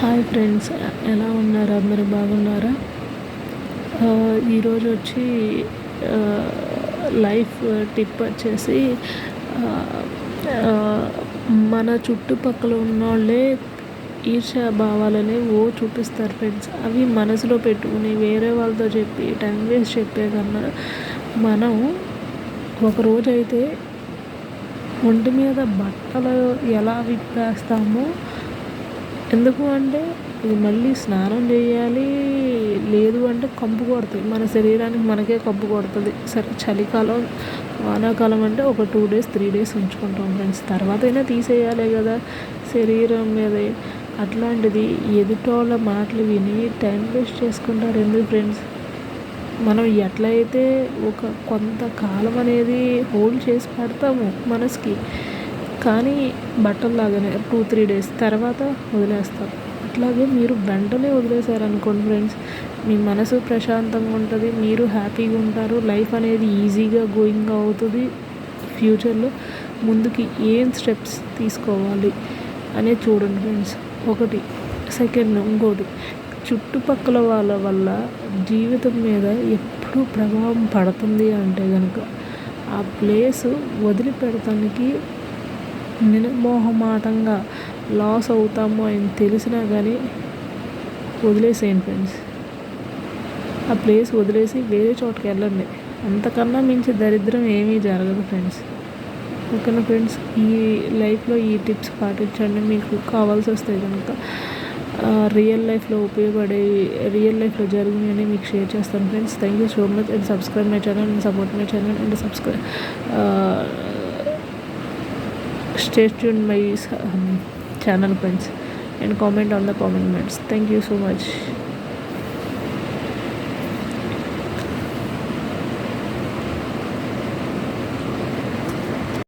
Hi friends, ఎలా ఉన్నారు? అందరూ బాగున్నారా? ఈరోజు వచ్చి లైఫ్ టిప్ వచ్చేసి మన చుట్టుపక్కల ఉన్నోళ్ళే ఈర్ష్యా భావాలని చూపిస్తారు ఫ్రెండ్స్. అవి మనసులో పెట్టుకుని వేరే వాళ్ళతో చెప్పి టైం వేస్ట్ చెప్పే కన్నా మనం ఒకరోజైతే ఒంటి మీద బట్టలు ఎలా విప్పేస్తామో, ఎందుకు అంటే ఇది మళ్ళీ స్నానం చేయాలి, లేదు అంటే కంపు కొడుతుంది మన శరీరానికి, మనకే కంపు కొడుతుంది. సరే, చలికాలం వానాకాలం అంటే ఒక 2 days 3 days ఉంచుకుంటాం ఫ్రెండ్స్, తర్వాత అయినా తీసేయాలి కదా శరీరం మీద. అట్లాంటిది ఎదుటోళ్ళ మాటలు విని టైం వేస్ట్ చేసుకుంటారు ఎందుకు ఫ్రెండ్స్? మనం ఎట్లయితే కొంతకాలం అనేది హోల్డ్ చేసి పెడతాము మనసుకి, కానీ బట్టల్లాగానే 2-3 days తర్వాత వదిలేస్తాం. అట్లాగే మీరు వెంటనే వదిలేశారనుకోండి ఫ్రెండ్స్, మీ మనసు ప్రశాంతంగా ఉంటుంది, మీరు హ్యాపీగా ఉంటారు, లైఫ్ అనేది ఈజీగా గోయింగ్ అవుతుంది. ఫ్యూచర్లో ముందుకి ఏం స్టెప్స్ తీసుకోవాలి అనేది చూడండి ఫ్రెండ్స్. ఒకటి. సెకండ్, ఇంకోటి, చుట్టుపక్కల వాళ్ళ వల్ల జీవితం మీద ఎప్పుడు ప్రభావం పడుతుంది అంటే కనుక ఆ ప్లేస్ వదిలిపెడతానికి నిర్మోహమాటంగా లాస్ అవుతాము అని తెలిసినా కానీ వదిలేసేయండి ఫ్రెండ్స్. ఆ ప్లేస్ వదిలేసి వేరే చోటుకి వెళ్ళండి. అంతకన్నా మించి దరిద్రం ఏమీ జరగదు ఫ్రెండ్స్. ఓకేనా ఫ్రెండ్స్? ఈ లైఫ్లో ఈ టిప్స్ పాటించండి. మీకు కావాల్సి వస్తే కనుక రియల్ లైఫ్లో ఉపయోగపడే, రియల్ లైఫ్లో జరిగినవి మీకు షేర్ చేస్తాను friends. Thank you so much and subscribe my channel and support my channel and stay tuned my channel friends and comment on the comments. Thank you so much.